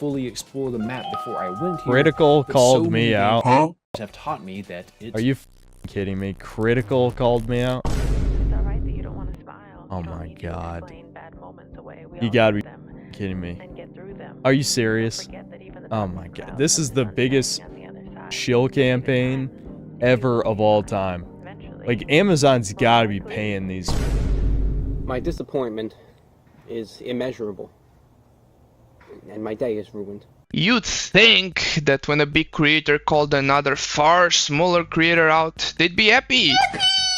fully explore the map before I went here. Critical but called so me many out. games have taught me that it's... Are you kidding me? Critical called me out? It's alright that you don't want to smile. Oh You don't my need to god. explain bad moments away. We You all gotta have be them kidding me. and get through them. Are you Don't serious? forget that even the Oh darkest my god. clouds This have is the the sun biggest shining on the other side. shill campaign ever of all time. Eventually, Like, Amazon's gotta be paying these. My disappointment is immeasurable, and my day is ruined. You'd think that when a big creator called another far smaller creator out, they'd be happy.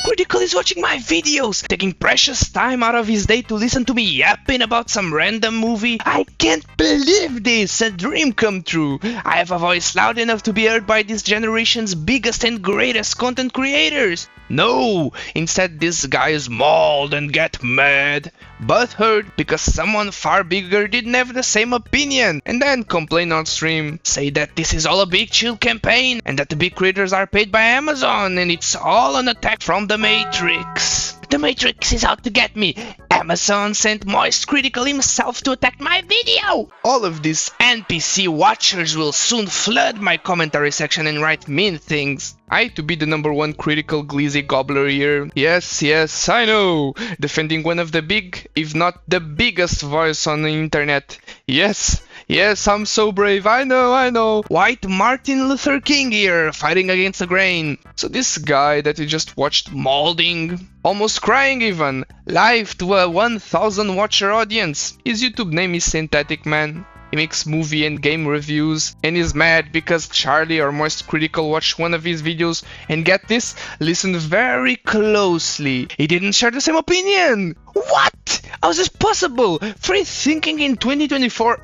Critical is watching my videos, taking precious time out of his day to listen to me yapping about some random movie. I can't believe this, a dream come true. I have a voice loud enough to be heard by this generation's biggest and greatest content creators. No, instead this guy is mauled and get mad, butthurt because someone far bigger didn't have the same opinion, and then complain on stream, say that this is all a big chill campaign and that the big creators are paid by Amazon and it's all an attack from the Matrix. The Matrix is out to get me. Amazon sent Moist Critical himself to attack my video. All of these NPC watchers will soon flood my commentary section and write mean things. I to be the #1 critical glizzy gobbler here. Yes, I know. Defending one of the big, if not the biggest voice on the internet. Yes, I'm so brave. I know. White Martin Luther King here, fighting against the grain. So this guy that you just watched MALDING, almost crying even, live to a 1,000 watcher audience. His YouTube name is Synthetic Man. He makes movie and game reviews and is mad because Charlie or Moist Critical watched one of his videos and get this, listen very closely. He didn't share the same opinion. What? How is this possible? Free thinking in 2024?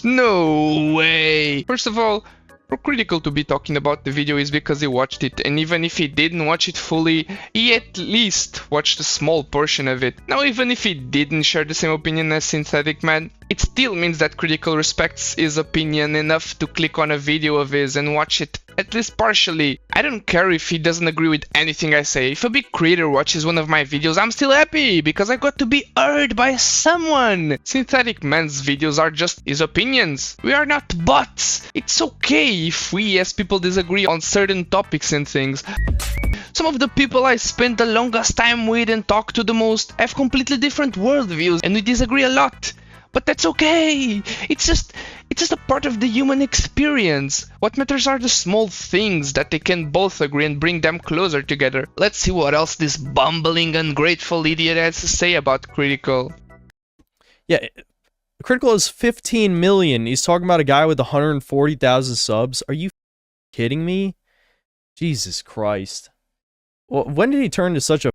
No way. First of all, for Critical to be talking about the video is because he watched it, and even if he didn't watch it fully, he at least watched a small portion of it. Now even if he didn't share the same opinion as Synthetic Man, it still means that Critical respects his opinion enough to click on a video of his and watch it, at least partially. I don't care if he doesn't agree with anything I say. If a big creator watches one of my videos, I'm still happy, because I got to be heard by someone. Synthetic Man's videos are just his opinions. We are not bots. It's okay if we as people disagree on certain topics and things. Some of the people I spend the longest time with and talk to the most have completely different worldviews and we disagree a lot. But that's okay. It's just a part of the human experience. What matters are the small things that they can both agree and bring them closer together. Let's see what else this bumbling, ungrateful idiot has to say about Critical. Yeah, Critical is 15 million. He's talking about a guy with 140,000 subs. Are you kidding me? Jesus Christ. Well, when did he turn to such a...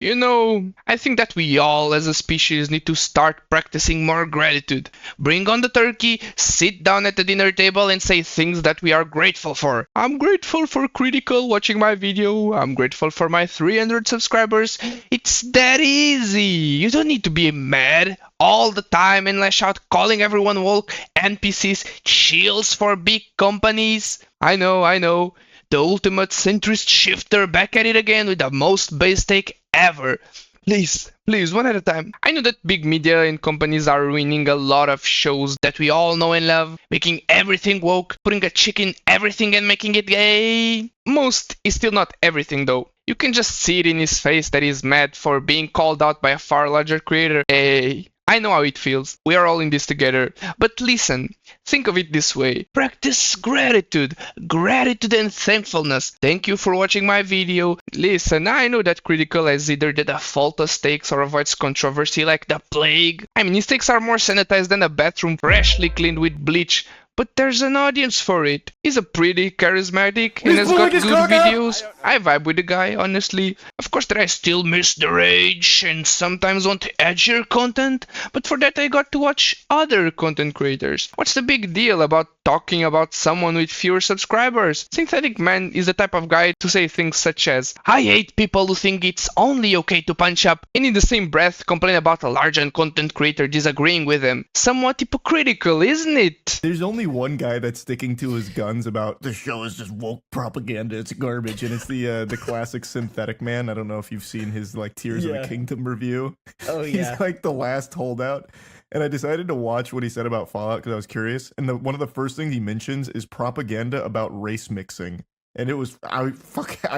You know, I think that we all as a species need to start practicing more gratitude. Bring on the turkey, sit down at the dinner table and say things that we are grateful for. I'm grateful for Critical watching my video. I'm grateful for my 300 subscribers. It's that easy. You don't need to be mad all the time and lash out calling everyone woke, NPCs, shields for big companies. I know. The ultimate centrist shifter back at it again with the most base take ever. Please, one at a time. I know that big media and companies are ruining a lot of shows that we all know and love, making everything woke, putting a chick in everything and making it gay. Most is still not everything though. You can just see it in his face that he's mad for being called out by a far larger creator. Hey, I know how it feels. We are all in this together. But listen, think of it this way. Practice gratitude and thankfulness. Thank you for watching my video. Listen, I know that Critical has either the defaultest takes or avoids controversy like the plague. I mean, his takes are more sanitized than a bathroom freshly cleaned with bleach. But there's an audience for it. He's a pretty charismatic and has got good videos. I vibe with the guy, honestly. Of course that I still miss the rage and sometimes want edgier content, but for that I got to watch other content creators. What's the big deal about talking about someone with fewer subscribers? Synthetic Man is the type of guy to say things such as, I hate people who think it's only okay to punch up, and in the same breath complain about a large content creator disagreeing with him. Somewhat hypocritical, isn't it? There's only one guy that's sticking to his guns about the show is just woke propaganda, it's garbage, and it's the classic Synthetic Man. I don't know if you've seen his like Tears of the Kingdom review. Oh yeah. He's like the last holdout. And I decided to watch what he said about Fallout because I was curious. And one of the first things he mentions is propaganda about race mixing. And it was I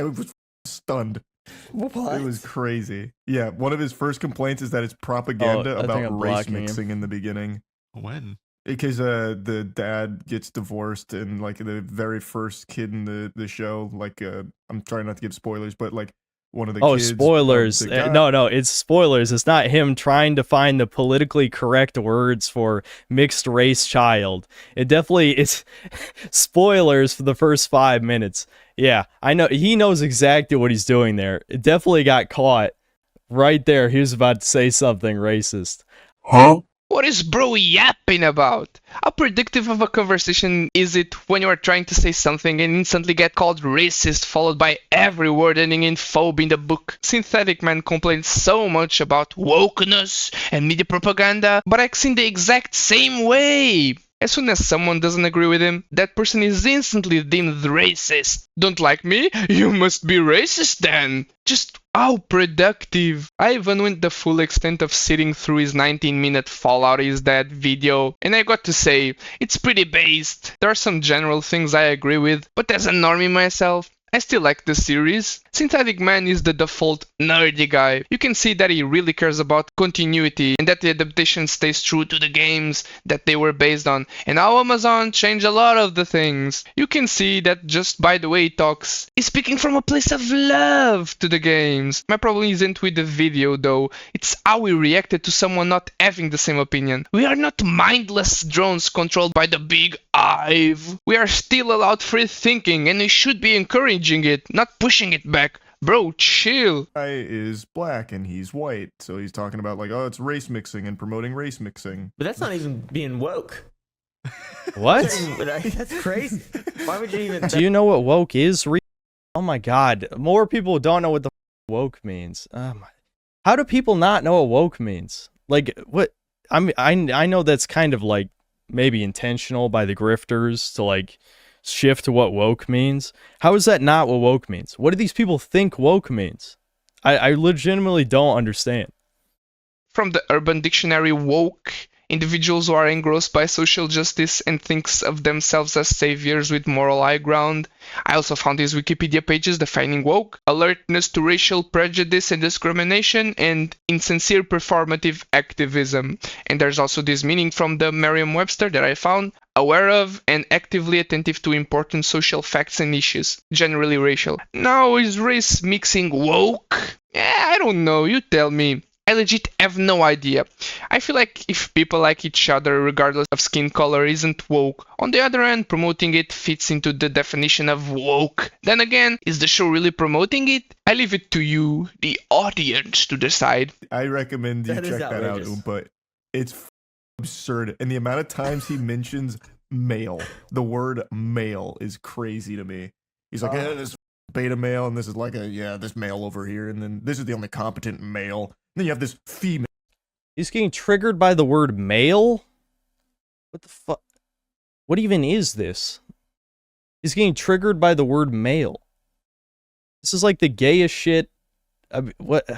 was stunned. What? It was crazy. Yeah, one of his first complaints is that it's propaganda I think I'm about race blocking him. mixing in the beginning. When? Because the dad gets divorced and like the very first kid in the show, like I'm trying not to give spoilers, but like one of the Oh, kids spoilers. the guy- No, it's spoilers. It's not him trying to find the politically correct words for mixed race child. It definitely is spoilers for the first 5 minutes. Yeah, I know. He knows exactly what he's doing there. It definitely got caught right there. He was about to say something racist. What is bro yapping about? How predictive of a conversation is it when you are trying to say something and instantly get called racist, followed by every word ending in phobe in the book? Synthetic Man complains so much about wokeness and media propaganda, but acts in the exact same way. As soon as someone doesn't agree with him, that person is instantly deemed racist. Don't like me? You must be racist then. Just how productive. I even went the full extent of sitting through his 19-minute Fallout is Dead video, and I got to say, it's pretty based. There are some general things I agree with, but as a normie myself, I still like the series. Synthetic Man is the default nerdy guy. You can see that he really cares about continuity and that the adaptation stays true to the games that they were based on, and how Amazon changed a lot of the things. You can see that just by the way he talks, he's speaking from a place of love to the games. My problem isn't with the video though, it's how he reacted to someone not having the same opinion. We are not mindless drones controlled by the big hive. We are still allowed free thinking and we should be encouraging it, not pushing it back. Bro, chill. Guy is black and he's white, so he's talking about like, oh, it's race mixing and promoting race mixing. But that's not even being woke. What? That's crazy. Why would you even? Do you know what woke is? Oh my god. More people don't know what the woke means. How do people not know what woke means? Like, what? I mean, I know that's kind of like maybe intentional by the grifters to like shift to what woke means. How is that not what woke means? What do these people think woke means? I legitimately don't understand. From the Urban Dictionary, woke, individuals who are engrossed by social justice and thinks of themselves as saviors with moral high ground. I also found these Wikipedia pages defining woke: alertness to racial prejudice and discrimination, and insincere performative activism. And there's also this meaning from the Merriam-Webster that I found: aware of and actively attentive to important social facts and issues, generally racial. Now, is race mixing woke? I don't know, you tell me. I legit have no idea. I feel like if people like each other regardless of skin color isn't woke, on the other hand, promoting it fits into the definition of woke. Then again, is the show really promoting it? I leave it to you, the audience, to decide. I recommend you That is check that out, outrageous. Oompa. It's absurd. And the amount of times he mentions male, the word male is crazy to me. He's like, this is beta male, and this is like this male over here, and then this is the only competent male. Then you have this female. He's getting triggered by the word male? What the fuck? What even is this? He's getting triggered by the word male. This is like the gayest shit. What?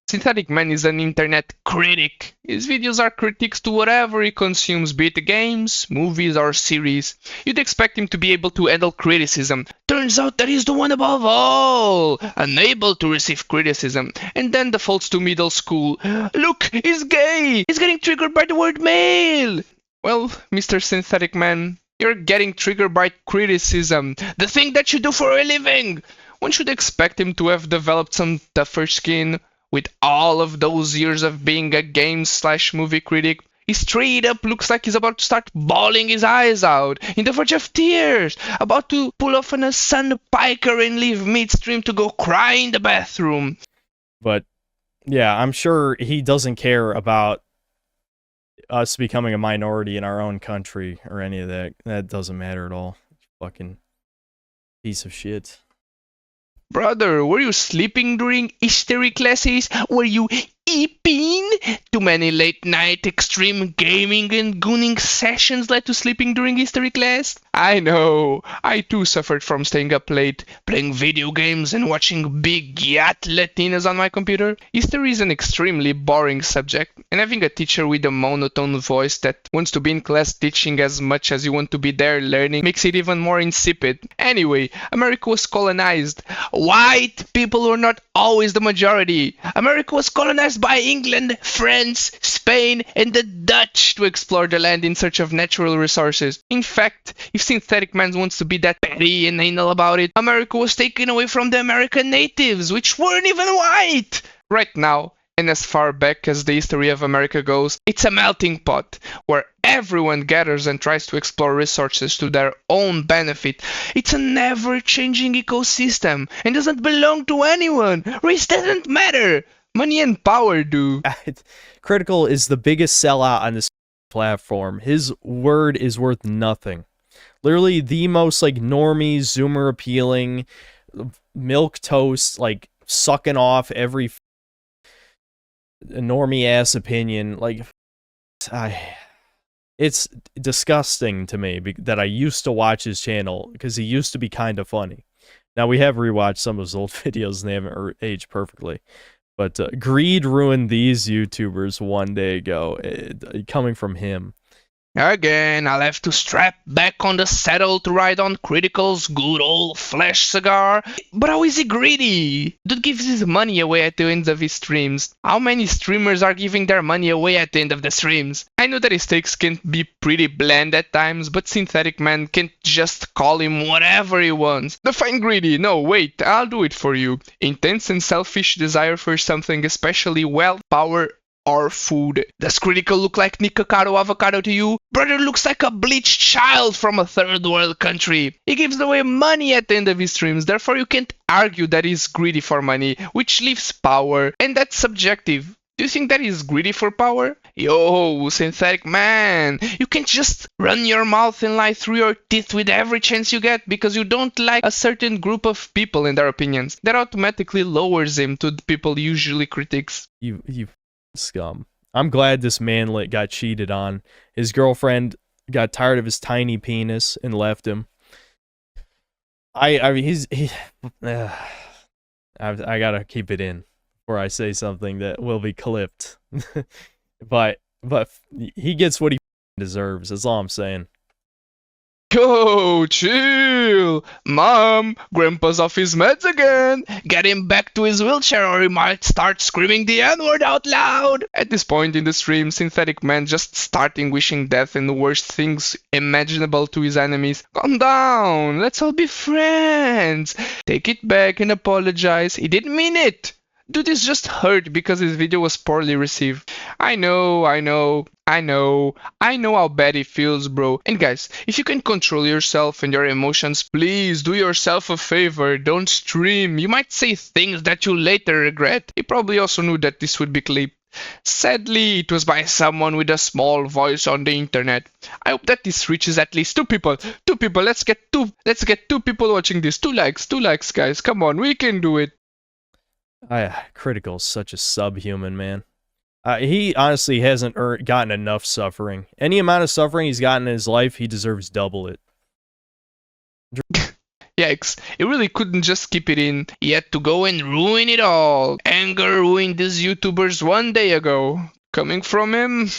Synthetic Man is an internet critic. His videos are critiques to whatever he consumes, be it games, movies, or series. You'd expect him to be able to handle criticism. Turns out that he's the one above all, unable to receive criticism, and then defaults to middle school. Look, he's gay! He's getting triggered by the word male! Well, Mr. Synthetic Man, you're getting triggered by criticism, the thing that you do for a living! One should expect him to have developed some tougher skin. With all of those years of being a game/movie critic, he straight up looks like he's about to start bawling his eyes out, in the verge of tears, about to pull off an Sun Piker and leave midstream to go cry in the bathroom. But, yeah, I'm sure he doesn't care about us becoming a minority in our own country or any of that. That doesn't matter at all. Fucking piece of shit. Brother, were you sleeping during history classes? Were you Eeping! Too many late-night extreme gaming and gooning sessions led to sleeping during history class? I know. I too suffered from staying up late, playing video games and watching big yacht Latinas on my computer. History is an extremely boring subject, and having a teacher with a monotone voice that wants to be in class teaching as much as you want to be there learning makes it even more insipid. Anyway, America was colonized. White people were not always the majority. America was colonized by England, France, Spain, and the Dutch to explore the land in search of natural resources. In fact, if Synthetic Man wants to be that petty and anal about it, America was taken away from the American natives, which weren't even white! Right now, and as far back as the history of America goes, it's a melting pot where everyone gathers and tries to explore resources to their own benefit. It's a never-changing ecosystem and doesn't belong to anyone. Race doesn't matter. Money and power do. Critical is the biggest sellout on this platform. His word is worth nothing. Literally the most like normie, zoomer appealing, milk toast, like sucking off every normie ass opinion. Like, it's disgusting to me that I used to watch his channel because he used to be kind of funny. Now we have rewatched some of his old videos and they haven't aged perfectly. But greed ruined these YouTubers one day ago, coming from him. Again, I'll have to strap back on the saddle to ride on Critical's good old flesh cigar. But how is he greedy? Dude gives his money away at the end of his streams. How many streamers are giving their money away at the end of the streams? I know that his takes can be pretty bland at times, but Synthetic Man can't just call him whatever he wants. Define greedy. No, wait, I'll do it for you. Intense and selfish desire for something, especially wealth, power, or food. Does Critical look like Nikocado avocado to you? Brother looks like a bleached child from a third world country. He gives away money at the end of his streams, therefore you can't argue that he's greedy for money, which leaves power, and that's subjective. Do you think that he's greedy for power? Yo, Synthetic Man, you can't just run your mouth and lie through your teeth with every chance you get because you don't like a certain group of people and their opinions. That automatically lowers him to the people he usually critiques. You scum. I'm glad this manlet got cheated on. His girlfriend got tired of his tiny penis and left him. I mean I gotta keep it in before I say something that will be clipped. but he gets what he deserves. That's all I'm saying. Yo, chill! Mom, Grandpa's off his meds again! Get him back to his wheelchair or he might start screaming the N-word out loud! At this point in the stream, Synthetic Man just starting wishing death and the worst things imaginable to his enemies. Calm down, let's all be friends! Take it back and apologize, he didn't mean it! Dude is just hurt because his video was poorly received. I know how bad it feels, bro. And guys, if you can control yourself and your emotions, please do yourself a favor. Don't stream. You might say things that you later regret. He probably also knew that this would be clipped. Sadly, it was by someone with a small voice on the internet. I hope that this reaches at least 2 people. 2 people. Let's get 2 people watching this. 2 likes, guys. Come on, we can do it. Critical's such a subhuman, man. He honestly hasn't gotten enough suffering. Any amount of suffering he's gotten in his life, he deserves double it. Yikes, he really couldn't just keep it in. He had to go and ruin it all. Anger ruined these YouTubers one day ago. Coming from him,